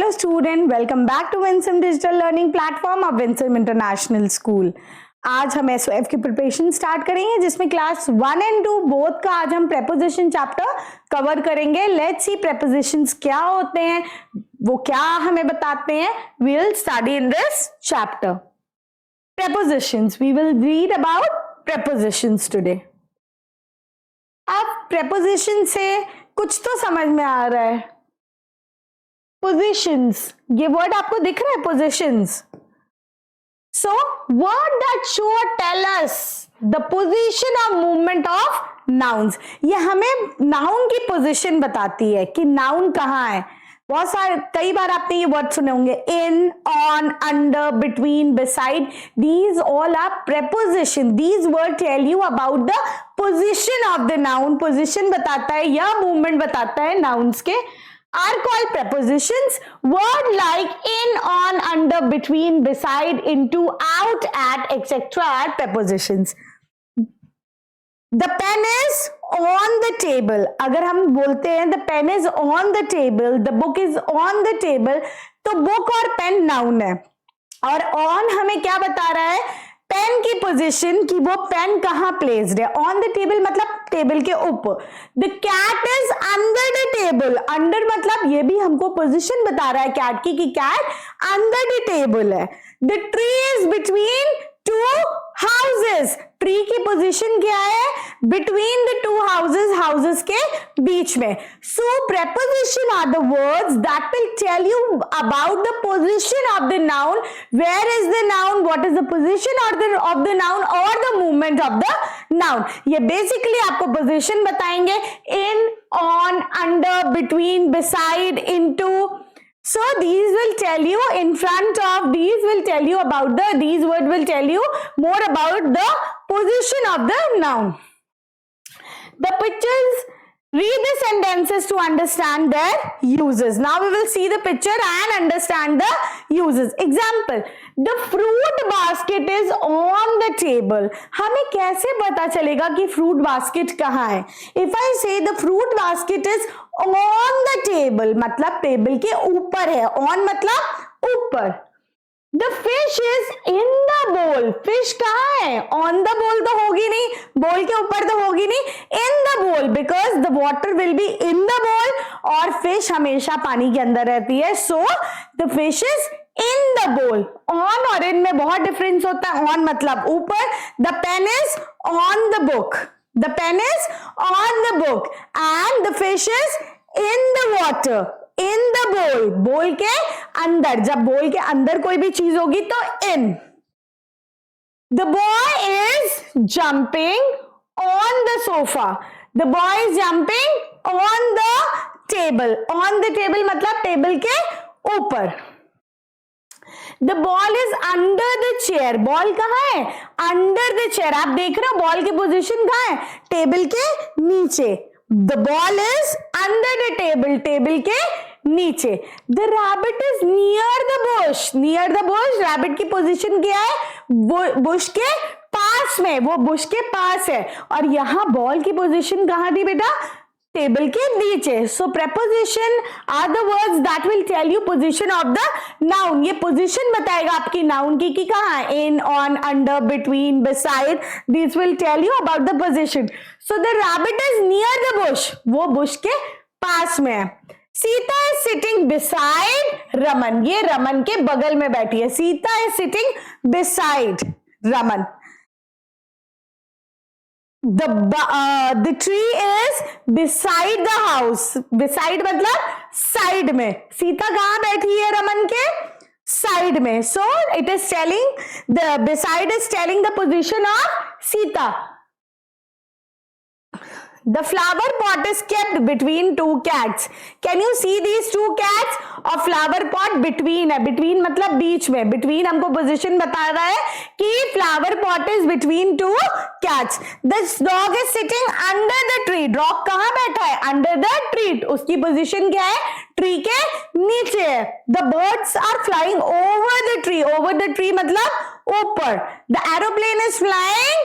Hello student, welcome back to Winsome Digital Learning Platform of Winsome International School. आज हम SOF की preparation start करेंगे जिसमें class 1 and 2 both का आज हम प्रेपोजिशन चैप्टर कवर करेंगे. लेट्स सी प्रेपोजिशंस क्या होते हैं, वो क्या हमें बताते हैं. We will study in this chapter prepositions. We will read about prepositions today. अब प्रेपोजिशन से कुछ तो समझ में आ रहा है. पोजिशंस, ये वर्ड आपको दिख रहा है positions. So word that show और tell us the position of movement of nouns. ये हमें नाउन की पोजीशन बताती है कि नाउन कहाँ है. बहुत सारे कई बार आपने ये वर्ड सुने होंगे, in, on, under, between, beside. These all are preposition. These word tell you about the position of the noun. Position बताता है या मूवमेंट बताता है नाउन्स के. Are called prepositions. Word like in, on, under, between, beside, into, out, at, etc. are prepositions. The pen is on the table. अगर हम बोलते हैं the pen is on the table, the book is on the table, तो book और pen noun है. और on हमें क्या बता रहा है, पेन की पोजीशन कि वो पेन कहां प्लेस्ड है. ऑन द टेबल मतलब टेबल के ऊपर. The cat is under the table. Under मतलब ये भी हमको पोजीशन बता रहा है कैट की कि कैट अंडर द टेबल है. The tree is between two houses. Tree की पोजीशन क्या है, between the two houses, houses के बीच में. So preposition are the words that will tell you about the position of the noun. Where is the noun, what is the position of the noun और the movement of the noun. ये basically आपको position बताएंगे. In, on, under, between, beside, into. So these will tell you in front of, these will tell you about the, these word will tell you more about the position of the noun. The pictures, read the sentences to understand their uses. Now we will see the picture and understand the uses. Example, the fruit basket is on the table. हमें कैसे पता चलेगा कि fruit basket कहाँ है. If I say the fruit basket is on the table, मतलब table के ऊपर है. on मतलब ऊपर. The fish is in the bowl. fish कहाँ है, on the bowl तो होगी नहीं, bowl के ऊपर तो होगी नहीं. in the bowl because the water will be in the bowl और fish हमेशा पानी के अंदर रहती है. so the fish is in the bowl. on और in में बहुत डिफरेंस होता है. on मतलब ऊपर. the pen is on the book. The pen is on the book and the fish is in the water. In the bowl. bowl के अंदर. जब bowl के अंदर कोई भी चीज होगी तो in. The boy is jumping on the sofa. The boy is jumping on the table. On the table मतलब टेबल के ऊपर. The ball is under the chair. Ball कहाँ है, under the chair. आप देख रहे हो बॉल की पोजीशन कहाँ है, टेबल के नीचे. The ball is under the table. Table के नीचे. The rabbit is near the bush. Near the bush, rabbit की पोजीशन क्या है, बुश के पास में. वो बुश के पास है. और यहाँ बॉल की पोजीशन कहाँ थी बेटा, टेबल के नीचे. So preposition are the words that will tell you position of the noun. ये पोजीशन बताएगा आपकी नाउन की कि कहाँ है, in, on, under, between, beside. This will tell you about the position. So the rabbit is near the bush. वो bush के पास में है. Sita is sitting beside Raman. ये रमन के बगल में बैठी है. Sita is sitting beside Raman. The tree is beside the house. Beside मतलब साइड में. सीता कहाँ बैठी है, रमन के साइड में. So it is telling, the beside is telling the position of Sita. The flower pot is kept between two cats. Can you see these two cats? और flower pot between है. between मतलब बीच में. between हमको position बता रहा है कि flower pot is between two cats. This dog is sitting under the tree. dog कहाँ बैठा है, under the tree. उसकी position क्या है, tree के नीचे है. The birds are flying over the tree. over the tree मतलब ऊपर. The aeroplane is flying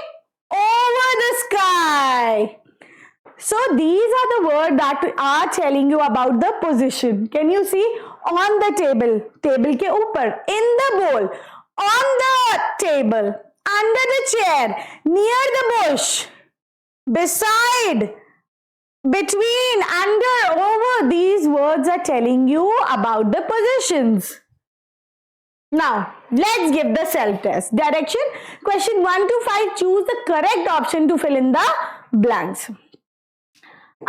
over the sky. So these are the words that are telling you about the position. Can you see? On the table, table के ऊपर, in the बोल, on the table, under the chair, near the Bush, beside, between, under, over. These words are telling you about the positions. Now let's give the self test. Direction, question 1 to 5, choose the correct option to fill in the blanks.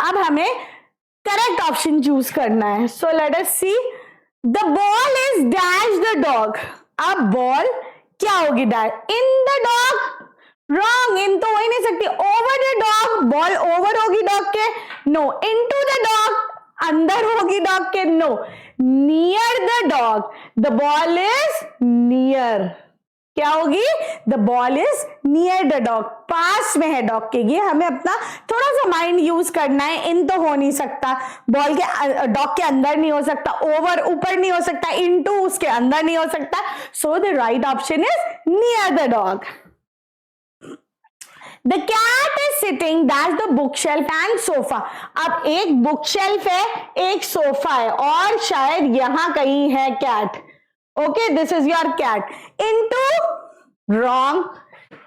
अब हमें correct option choose करना है. So let us see. The ball is dash the dog. अब ball क्या होगी? dash in the dog. Wrong, in तो हो ही नहीं सकती. Over the dog, ball over होगी dog के. No. Into the dog, अंदर होगी dog के. No. Near the dog, the ball is near. क्या होगी? The ball is near the dog, पास में है डॉग के. ये हमें अपना थोड़ा सा माइंड यूज करना है. इन तो हो नहीं सकता, बॉल के डॉग के अंदर नहीं हो सकता, ओवर ऊपर नहीं हो सकता, इनटू उसके अंदर नहीं हो सकता. So the right option is near the dog. The cat is sitting dash the bookshelf and sofa. अब एक बुक शेल्फ है, एक सोफा है, और शायद यहां कहीं है cat. Okay, this is your cat. Into wrong,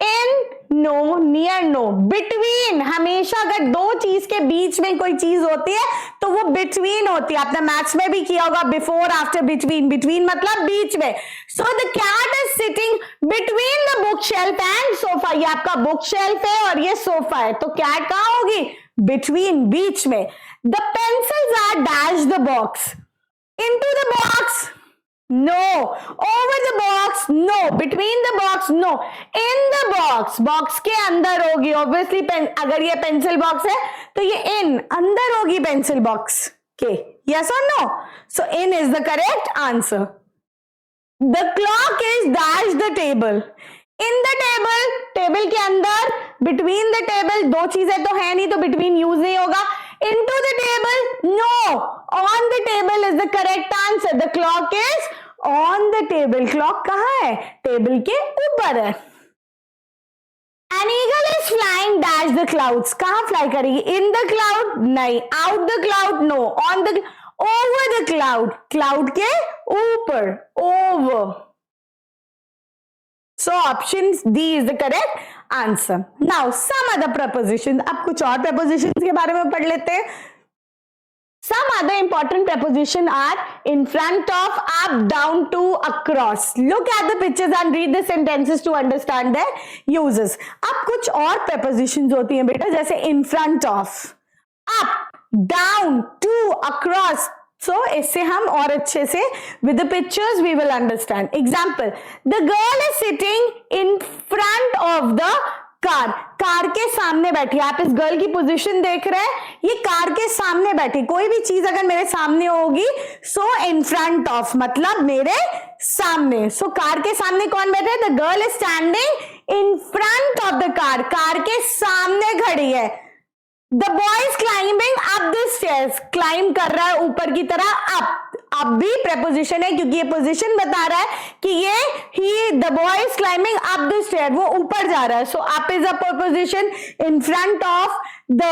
in no, near no, between. हमेशा अगर दो चीज के बीच में कोई चीज होती है तो वो बिटवीन होती है. आपने मैथ्स में भी किया होगा, बिफोर, आफ्टर, बिटवीन. बिटवीन मतलब बीच में. So the cat is sitting between the book shelf and sofa. ये आपका बुक शेल्फ है और ये सोफा है, तो कैट कहां होगी? बिटवीन, बीच में. The pencils are dash the box. Into the box, no. Over the box, no. Between the box, no. In the box, box के अंदर होगी obviously. अगर ये पेंसिल बॉक्स है तो ये in, अंदर होगी पेंसिल बॉक्स के. Yes or no? So in is the correct answer. The clock is dash the table. In the table, table के अंदर, between the table, दो चीजें तो है नहीं तो between यूज नहीं होगा. Into the table, no. On the table is the correct answer. The clock is on the table. Clock कहाँ है? टेबल के ऊपर है. An eagle is flying dash the clouds. कहाँ फ्लाई करेगी? In the cloud? नहीं. Out the cloud? No. On the, over the cloud. Cloud के ऊपर, over. So option D is the correct answer. Now some other prepositions. अब कुछ और prepositions के बारे में पढ़ लेते हैं. Some other important prepositions are in front of, up, down, to, across. Look at the pictures and read the sentences to understand their uses. अब कुछ और prepositions होती हैं बेटा, जैसे in front of, up, down, to, across. So इससे हम और अच्छे से with the pictures we will understand. Example, the girl is sitting in front of the car. Car के सामने बैठी. आप इस गर्ल की पोजीशन देख रहे हैं, ये कार के सामने बैठी. कोई भी चीज अगर मेरे सामने होगी, सो इन फ्रंट ऑफ मतलब मेरे सामने. सो कार के सामने कौन बैठा है? The girl is standing in front of the car. Car के सामने खड़ी है. The boy is climbing up the stairs. Climb कर रहा है ऊपर की तरह. अब भी preposition है क्योंकि ये position बता रहा है कि ये the boy is climbing up the stairs. वो ऊपर जा रहा है. So up is a preposition. In front of, the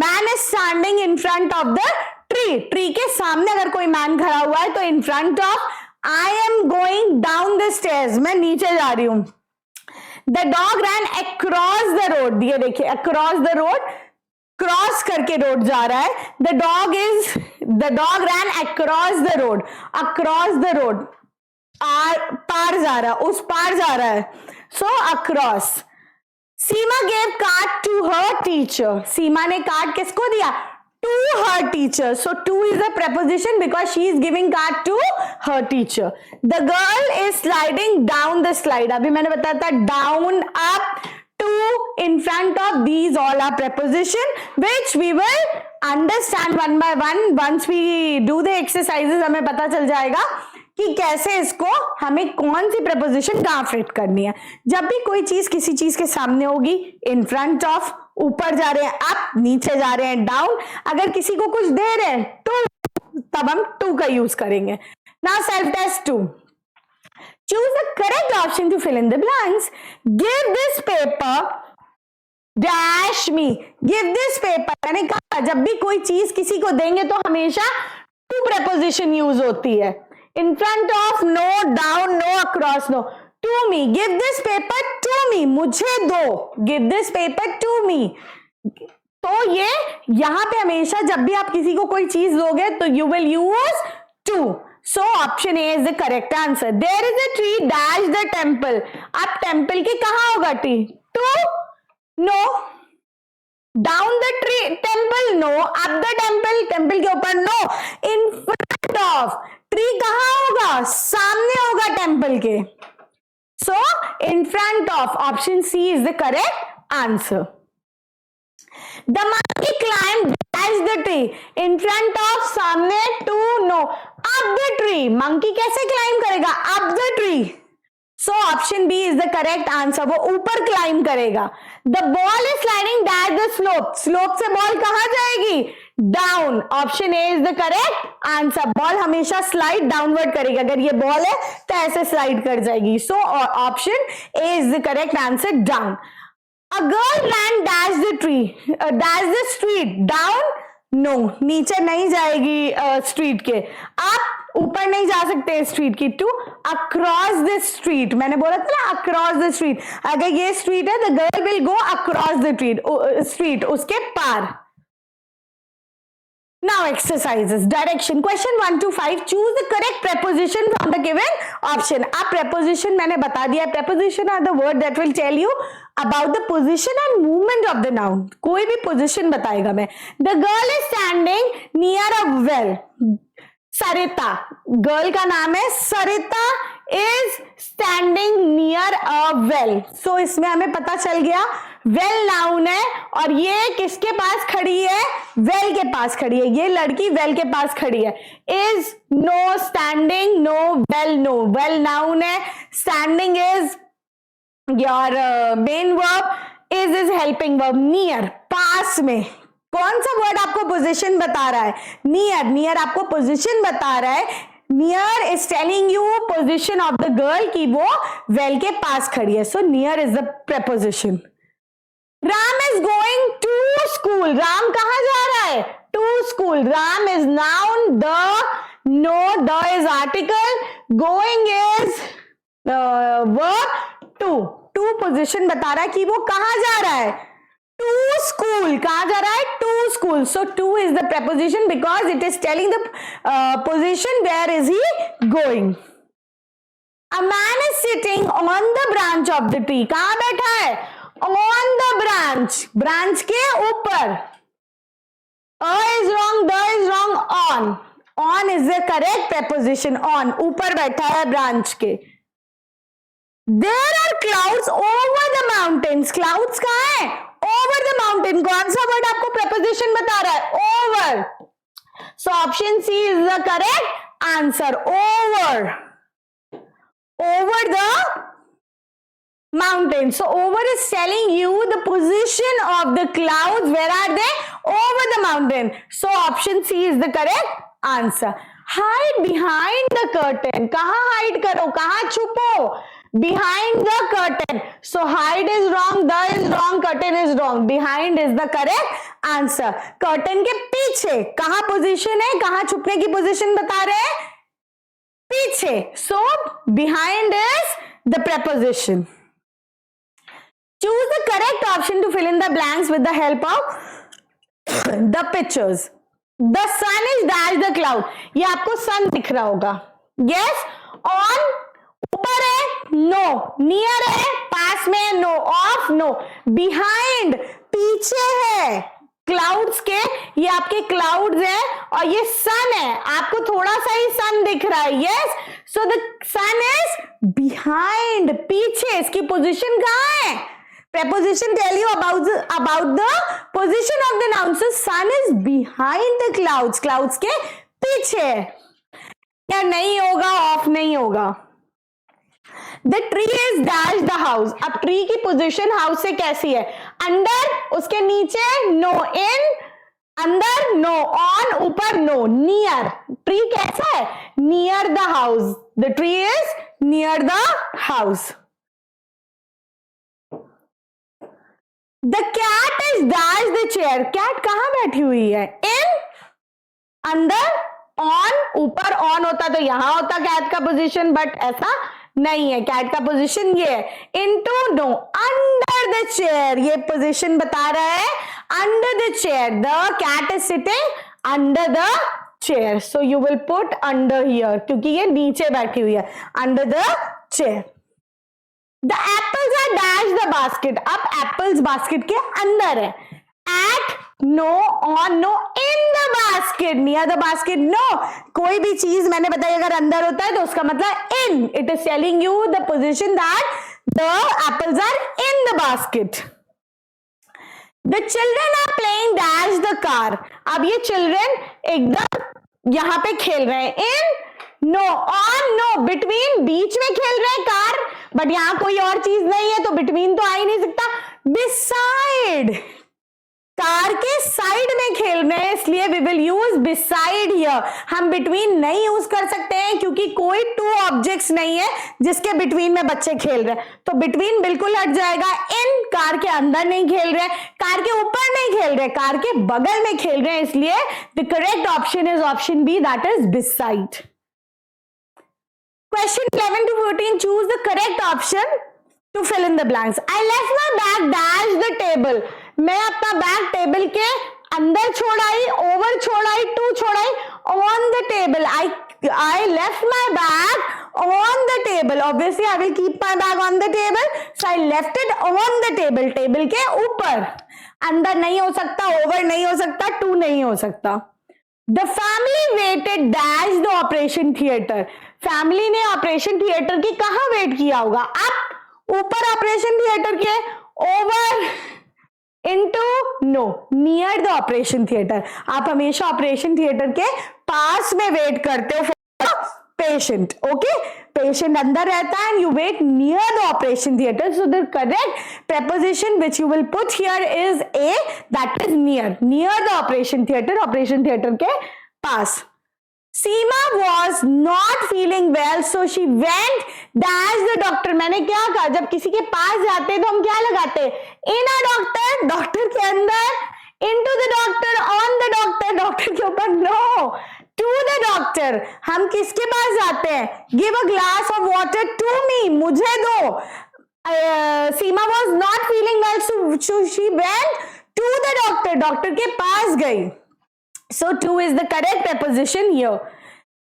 man is standing in front of the tree. Tree के सामने अगर कोई man खड़ा हुआ है तो in front of. I am going down the stairs. मैं नीचे जा रही हूं. The dog ran across the road. ये देखिए across the road, क्रॉस करके रोड जा रहा है. The dog ran across the road. Across the road, पार जा रहा है, उस पार जा रहा है. So across. Seema gave card to her teacher. Seema ने कार्ड किसको दिया? To her teacher. So to is a preposition because she is giving card to her teacher. The girl is sliding down the slide. अभी मैंने बताया था down, up, to, in front of. These all are preposition which we will understand one by one. Once we do the exercises हमें पता चल जाएगा कि कैसे इसको हमें कौन सी preposition कहाँ फिट करनी है. जब भी कोई चीज किसी चीज के सामने होगी, in front of, ऊपर जा रहे हैं up, नीचे जा रहे हैं down. अगर किसी को कुछ दे रहे हैं to, तब हम to का यूज करेंगे. Now self test 2. Choose the correct option to fill in the blanks. Give this paper dash me. Give this paper. मैंने कहा जब भी कोई चीज किसी को देंगे तो हमेशा टू प्रेपोजिशन यूज होती है, in front of, no, down, no, across, no. To me, give this paper to me, मुझे दो, give this paper to me. तो ये यहां पे हमेशा जब भी आप किसी को कोई चीज दोगे तो you will use to. So option A is the correct answer. There is a tree dash the temple, अब टेम्पल के कहां होगा tree? To, no, down the tree temple, no, up the temple, temple के ऊपर no, in front of, tree कहां होगा? सामने होगा टेम्पल के। So in front of, option C is the correct answer. The monkey climbed dash the tree, in front of, सामने, to, no, up the tree, monkey कैसे climb करेगा? up the tree। So option B is the correct answer, वो ऊपर climb करेगा। The ball is sliding dash the slope, slope से ball कहाँ जाएगी? down, option A is the correct answer। ball हमेशा slide downward करेगी, अगर ये ball है तो ऐसे slide कर जाएगी। So option A is the correct answer, down। A girl ran dash the tree, dash the street, down, no, नीचे नहीं जाएगी स्ट्रीट के, आप ऊपर नहीं जा सकते स्ट्रीट की। टू, अक्रॉस द स्ट्रीट, मैंने बोला था ना अक्रॉस द स्ट्रीट, अगर ये स्ट्रीट है the girl will go across the street, उसके पार। Now exercises, direction, question 1 to 5, choose the correct preposition from the given option। अब preposition मैंने बता दिया, preposition are the word that will tell you about the position and movement of the noun। कोई भी position बताएगा मैं। The girl is standing near a well, Sarita, girl का नाम है सरिता, is standing near a well। So इसमें हमें पता चल गया वेल नाउन है और ये किसके पास खड़ी है? वेल के पास खड़ी है, ये लड़की वेल के पास खड़ी है। Is, no, standing, no, well, no, well noun है, standing is your main verb, is helping verb, near, पास में। कौन सा वर्ड आपको पोजीशन बता रहा है? नियर, नियर आपको पोजीशन बता रहा है। Near is telling you position of the girl की वो वेल के पास खड़ी है। So near is the preposition. Ram is going to school, Ram कहां जा रहा है? To school, Ram is noun, the, no, the is article, going is verb, to, to position बता रहा है कि वो कहां जा रहा है? टू स्कूल, कहां जा रहा है? To school. So to is the preposition because it is telling the position where is he going। A man is sitting on the branch of the tree, कहां बैठा है? On the branch, branch के ऊपर। A is wrong, the is wrong, on, on is the correct preposition, on, ऊपर बैठा है branch के। There are clouds over the mountains, clouds कहाँ है? Over the mountain, कौन सा वर्ड आपको preposition बता रहा है? Over। So option C is the correct answer, over, over the mountain। So over is telling you the position of the clouds, where are they? Over the mountain। So option C is the correct answer। Hide behind the curtain, कहां hide करो, कहां छुपो? Behind the curtain। So hide is wrong, the is wrong, curtain is wrong, behind is the correct answer। curtain के पीछे कहां position है, कहां छुपने की position बता रहे हैं? पीछे। So behind is the preposition। Choose the correct option to fill in the blanks with the help of the pictures। The sun is dash the cloud, ये आपको sun दिख रहा होगा। Yes, on, ऊपर है, no, near है, पास में, no, off, no, behind, पीछे है क्लाउड्स के, ये आपके क्लाउड्स है और ये सन है, आपको थोड़ा सा ही सन दिख रहा है। Yes, so the sun is behind, पीछे, इसकी पोजीशन कहां है? preposition tell you about the position of the noun। so sun is behind the clouds, clouds के पीछे। या नहीं होगा, ऑफ नहीं होगा। The tree is dash the house, अब ट्री की पोजीशन हाउस से कैसी है? अंदर, उसके नीचे, नो, इन, अंदर, नो, ऑन, ऊपर, नो, नियर। ट्री कैसा है? Near the house, the tree is near the house. The cat is dash the chair, cat कहां बैठी हुई है? इन, अंदर, ऑन, ऊपर ऑन होता तो यहां होता कैट का पोजीशन, बट ऐसा नहीं है, कैट का पोजीशन ये है। Into no, under the chair, ये पोजीशन बता रहा है under the chair, the cat is sitting under the chair, so you will put under here, क्योंकि ये नीचे बैठी हुई है, under the chair. The apples are dash the basket, अब एप्पल्स बास्केट के अंदर है, at, no, on, no, in the basket, near the basket, no, कोई भी चीज मैंने बताई अगर अंदर होता है तो उसका मतलब in, it is telling you the position that the apples are in the basket. The children are playing dash the car, अब ये चिल्ड्रन एकदम यहां पे खेल रहे हैं, in, no, on, no, between, बीच में खेल रहे हैं कार, बट यहां कोई और चीज नहीं है तो बिटवीन तो आ ही नहीं सकता, बिसाइड, कार के साइड में खेल रहे हैं इसलिए we will use beside here. हम बिटवीन नहीं यूज कर सकते हैं क्योंकि कोई टू ऑब्जेक्ट्स नहीं है जिसके बिटवीन में बच्चे खेल रहे हैं, तो बिटवीन बिल्कुल हट जाएगा। इन, कार के अंदर नहीं खेल रहे, कार के ऊपर नहीं खेल रहे, कार के बगल में खेल रहे हैं, इसलिए the correct option is option B, that is beside. Question 11 to 14, choose the correct option to fill in the blanks. I left my bag dash the table. मैं अपना बैग टेबल के अंदर छोड़ आई, ओवर छोड़ आई, टू छोड़ आई, on the table. I left my bag on the table. Obviously, I will keep my bag on the table. So I left it on the table. Table के ऊपर, अंदर नहीं हो सकता, ओवर नहीं हो सकता, टू नहीं हो सकता। The family waited dash the operation theater. Family ने ऑपरेशन थिएटर की कहां वेट किया होगा? अप, ऊपर ऑपरेशन थिएटर के, over, into, no, near the operation theatre. आप हमेशा ऑपरेशन थिएटर के पास में वेट करते हो फॉर पेशेंट, ओके, पेशेंट अंदर रहता है and you wait near the operation theatre, so the correct preposition which you will put here is a, that is near the operation theater के पास। सीमा was not feeling well so she went dash the doctor। मैंने क्या कहा, जब किसी के पास जाते तो हम क्या लगाते हैं, in a doctor, डॉक्टर के अंदर, into the doctor, on the doctor, doctor के ऊपर, no, to the doctor। हम किसके पास जाते हैं, give a glass of water to me, मुझे दो। सीमा was not feeling well so she went to the doctor, doctor के पास गई। So 2 is the correct preposition here.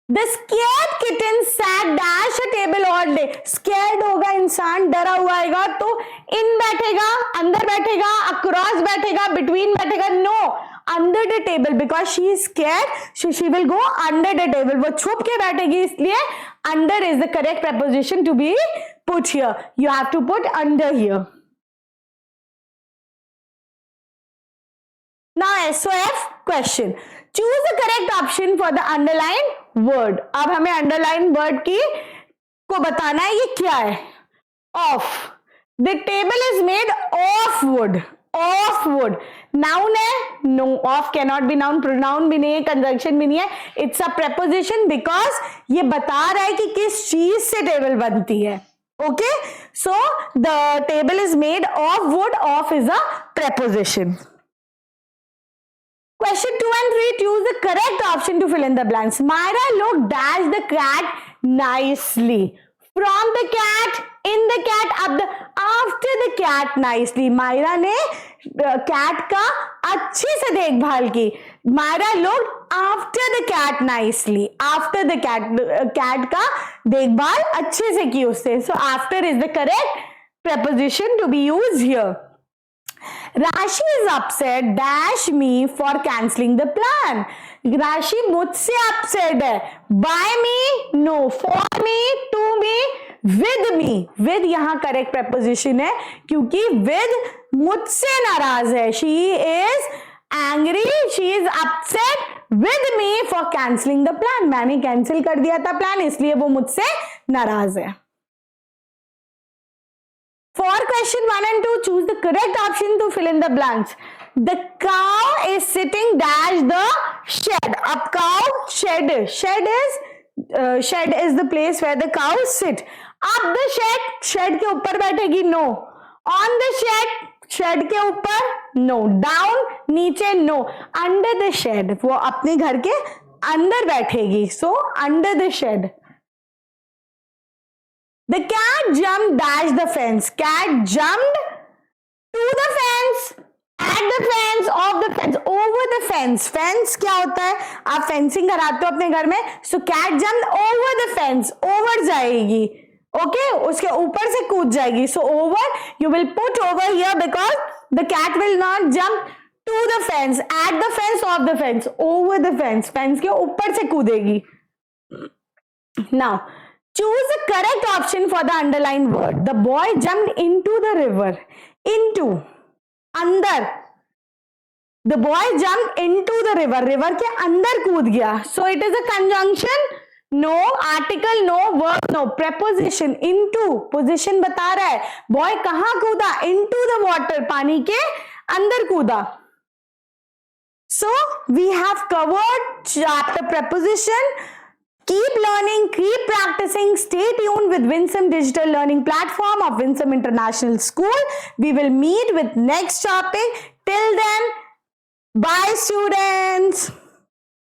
The scared kitten sat dash a table all day. Scared होगा इंसान, डरा हुआ आएगा तो in बैठेगा, अंदर बैठेगा, across बैठेगा, between बैठेगा, no, under the table because she is scared, so she will go under the table। वो छुप के बैठेगी इसलिए under is the correct preposition to be put here. You have to put under here. Now SOF question. Choose the correct option for the underlined word. अब हमें underlined word की को बताना है ये क्या है। Of. The table is made of wood. Of wood. Noun है? No. Of cannot be noun. Pronoun भी नहीं है, conjunction भी नहीं है. It's a preposition because ये बता रहा है कि किस चीज से टेबल बनती है। Okay? So the table is made of wood. Of is a preposition. Question 2 and 3, choose the correct option to fill in the blanks. Myra looked dash the cat nicely. From the cat, in the cat, up the, after the cat nicely. Myra ने cat का अच्छे से देखभाल की। Myra looked after the cat nicely. After the cat का देखभाल अच्छे से की उससे। So after is the correct preposition to be used here. Rashi is upset dash me for cancelling the plan. राशि मुझसे अपसेट है। By me, no, for me, to me, with me. With यहाँ करेक्ट preposition है क्योंकि with मुझसे नाराज है। She is angry, she is upset with me for cancelling the plan. मैंने कैंसिल कर दिया था प्लान इसलिए वो मुझसे नाराज है। For question 1 and 2, choose the correct option to fill in the blanks. The cow is sitting dash the shed. Up cow, shed. Shed is the place where the cows sit. Up the shed, shed के ऊपर बैठेगी, no. On the shed, shed के ऊपर, no. Down, नीचे, no. Under the shed, वो अपने घर के अंदर बैठेगी, so under the shade. The cat jumped dash the fence. Cat jumped to the fence, at the fence, of the fence, over the fence. Fence क्या होता है? आप फेंसिंग कराते हो अपने घर में. So cat jumped over the fence. Over जाएगी. Okay? उसके ऊपर से कूद जाएगी. So over, you will put over here because the cat will not jump to the fence, at the fence, of the fence, over the fence. Fence के ऊपर से कूदेगी. Now, choose the correct option for the underlined word. The boy jumped into the river. Into. अंदर. The boy jumped into the river. River के अंदर कूद गया. So it is a conjunction. No. Article no. Verb no. Preposition. Into. Position बता रहा है. Boy कहाँ कूदा? Into the water. पानी के अंदर कूदा. So we have covered chapter preposition. Keep learning, keep practicing. Stay tuned with Winsome Digital Learning Platform of Winsome International School. We will meet with next topic. Till then, bye students.